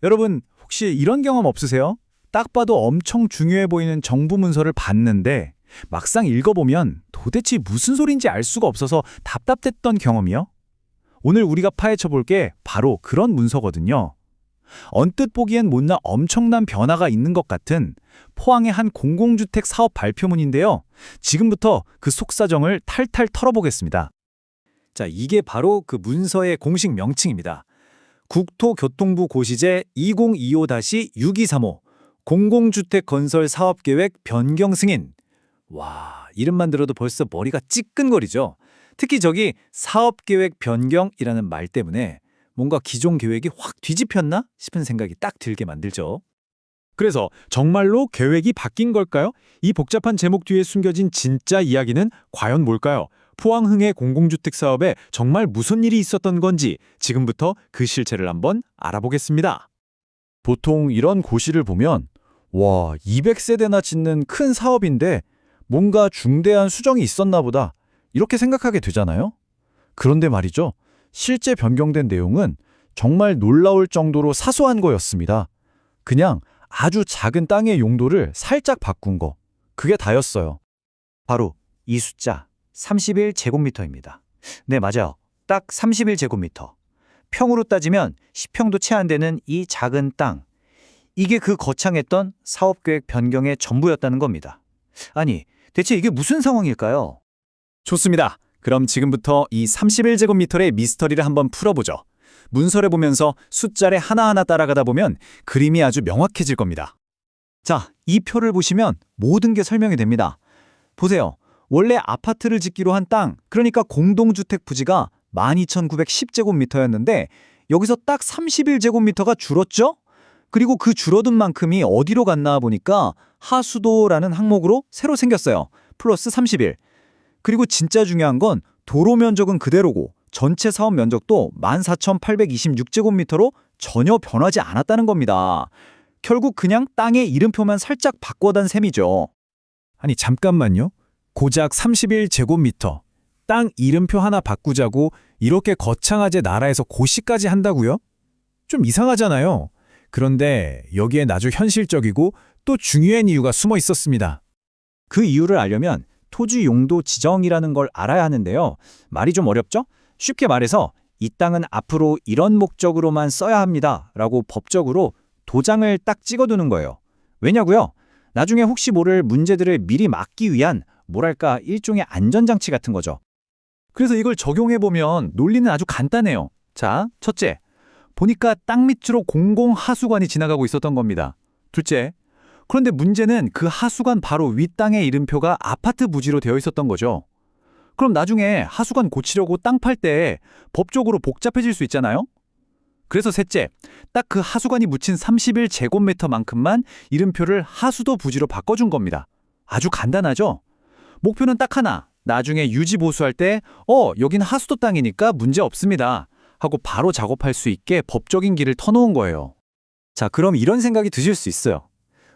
여러분, 혹시 이런 경험 없으세요? 딱 봐도 엄청 중요해 보이는 정부 문서를 봤는데 막상 읽어보면 도대체 무슨 소린지 알 수가 없어서 답답했던 경험이요? 오늘 우리가 파헤쳐 볼 게 바로 그런 문서거든요. 언뜻 보기엔 못나 엄청난 변화가 있는 것 같은 포항의 한 공공주택 사업 발표문인데요. 지금부터 그 속사정을 탈탈 털어보겠습니다. 자, 이게 바로 그 문서의 공식 명칭입니다. 국토교통부 고시제 2025-6235 공공주택 건설 사업계획 변경 승인. 와, 이름만 들어도 벌써 머리가 찌끈거리죠. 특히 저기 사업계획 변경이라는 말 때문에 뭔가 기존 계획이 확 뒤집혔나 싶은 생각이 딱 들게 만들죠. 그래서 정말로 계획이 바뀐 걸까요? 이 복잡한 제목 뒤에 숨겨진 진짜 이야기는 과연 뭘까요? 포항흥의 공공주택 사업에 정말 무슨 일이 있었던 건지 지금부터 그 실체를 한번 알아보겠습니다. 보통 이런 고시를 보면 와, 200세대나 짓는 큰 사업인데 뭔가 중대한 수정이 있었나 보다 이렇게 생각하게 되잖아요. 그런데 말이죠. 실제 변경된 내용은 정말 놀라울 정도로 사소한 거였습니다. 그냥 아주 작은 땅의 용도를 살짝 바꾼 거. 그게 다였어요. 바로 이 숫자 31제곱미터입니다. 네, 맞아요. 딱 31제곱미터. 평으로 따지면 10평도 채 안 되는 이 작은 땅. 이게 그 거창했던 사업계획 변경의 전부였다는 겁니다. 아니, 대체 이게 무슨 상황일까요? 좋습니다. 그럼 지금부터 이 31제곱미터의 미스터리를 한번 풀어보죠. 문서를 보면서 숫자를 하나하나 따라가다 보면 그림이 아주 명확해질 겁니다. 자, 이 표를 보시면 모든 게 설명이 됩니다. 보세요. 원래 아파트를 짓기로 한 땅, 그러니까 공동주택 부지가 12,910제곱미터였는데 여기서 딱 31제곱미터가 줄었죠? 그리고 그 줄어든 만큼이 어디로 갔나 보니까 하수도라는 항목으로 새로 생겼어요. 플러스 31. 그리고 진짜 중요한 건 도로 면적은 그대로고 전체 사업 면적도 14,826제곱미터로 전혀 변하지 않았다는 겁니다. 결국 그냥 땅의 이름표만 살짝 바꿔단 셈이죠. 아니, 잠깐만요. 고작 31제곱미터. 땅 이름표 하나 바꾸자고 이렇게 거창하게 나라에서 고시까지 한다고요? 좀 이상하잖아요. 그런데 여기에 아주 현실적이고 또 중요한 이유가 숨어 있었습니다. 그 이유를 알려면 토지 용도 지정이라는 걸 알아야 하는데요. 말이 좀 어렵죠? 쉽게 말해서 이 땅은 앞으로 이런 목적으로만 써야 합니다. 라고 법적으로 도장을 딱 찍어두는 거예요. 왜냐고요? 나중에 혹시 모를 문제들을 미리 막기 위한 뭐랄까 일종의 안전장치 같은 거죠. 그래서 이걸 적용해보면 논리는 아주 간단해요. 자, 첫째, 보니까 땅 밑으로 공공하수관이 지나가고 있었던 겁니다. 둘째, 그런데 문제는 그 하수관 바로 윗땅의 이름표가 아파트 부지로 되어 있었던 거죠. 그럼 나중에 하수관 고치려고 땅 팔 때 법적으로 복잡해질 수 있잖아요? 그래서 셋째, 딱 그 하수관이 묻힌 31제곱미터만큼만 이름표를 하수도 부지로 바꿔준 겁니다. 아주 간단하죠? 목표는 딱 하나, 나중에 유지 보수할 때 여긴 하수도 땅이니까 문제 없습니다 하고 바로 작업할 수 있게 법적인 길을 터놓은 거예요. 자, 그럼 이런 생각이 드실 수 있어요.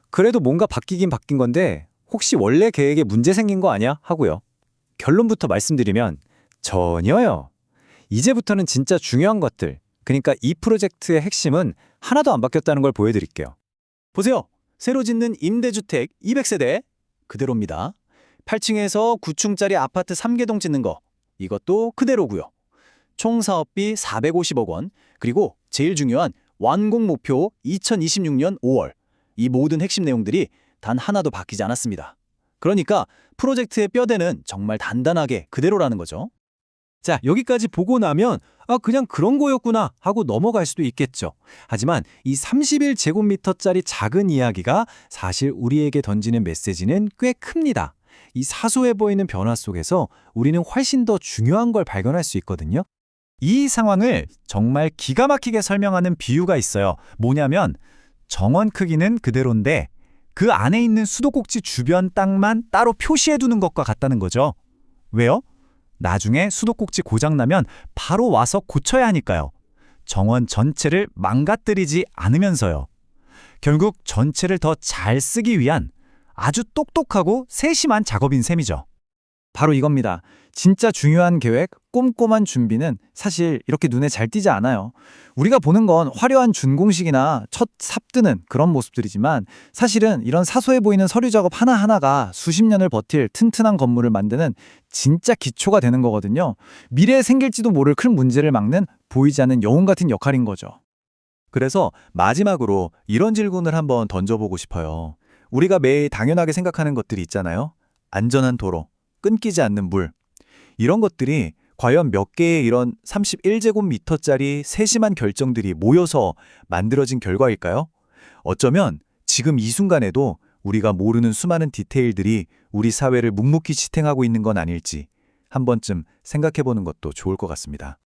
그래도 뭔가 바뀌긴 바뀐 건데 혹시 원래 계획에 문제 생긴 거 아니야? 하고요. 결론부터 말씀드리면 전혀요. 이제부터는 진짜 중요한 것들, 그러니까 이 프로젝트의 핵심은 하나도 안 바뀌었다는 걸 보여드릴게요. 보세요. 새로 짓는 임대주택 200세대 그대로입니다. 8층에서 9층짜리 아파트 3개동 짓는 거 이것도 그대로고요. 총 사업비 450억 원, 그리고 제일 중요한 완공 목표 2026년 5월. 이 모든 핵심 내용들이 단 하나도 바뀌지 않았습니다. 그러니까 프로젝트의 뼈대는 정말 단단하게 그대로라는 거죠. 자, 여기까지 보고 나면 그냥 그런 거였구나 하고 넘어갈 수도 있겠죠. 하지만 이 31제곱미터짜리 작은 이야기가 사실 우리에게 던지는 메시지는 꽤 큽니다. 이 사소해 보이는 변화 속에서 우리는 훨씬 더 중요한 걸 발견할 수 있거든요. 이 상황을 정말 기가 막히게 설명하는 비유가 있어요. 뭐냐면 정원 크기는 그대로인데 그 안에 있는 수도꼭지 주변 땅만 따로 표시해두는 것과 같다는 거죠. 왜요? 나중에 수도꼭지 고장나면 바로 와서 고쳐야 하니까요. 정원 전체를 망가뜨리지 않으면서요. 결국 전체를 더 잘 쓰기 위한 아주 똑똑하고 세심한 작업인 셈이죠. 바로 이겁니다. 진짜 중요한 계획, 꼼꼼한 준비는 사실 이렇게 눈에 잘 띄지 않아요. 우리가 보는 건 화려한 준공식이나 첫 삽드는 그런 모습들이지만 사실은 이런 사소해 보이는 서류 작업 하나하나가 수십 년을 버틸 튼튼한 건물을 만드는 진짜 기초가 되는 거거든요. 미래에 생길지도 모를 큰 문제를 막는 보이지 않는 영웅 같은 역할인 거죠. 그래서 마지막으로 이런 질문을 한번 던져보고 싶어요. 우리가 매일 당연하게 생각하는 것들이 있잖아요. 안전한 도로, 끊기지 않는 물. 이런 것들이 과연 몇 개의 이런 31제곱미터짜리 세심한 결정들이 모여서 만들어진 결과일까요? 어쩌면 지금 이 순간에도 우리가 모르는 수많은 디테일들이 우리 사회를 묵묵히 지탱하고 있는 건 아닐지 한 번쯤 생각해 보는 것도 좋을 것 같습니다.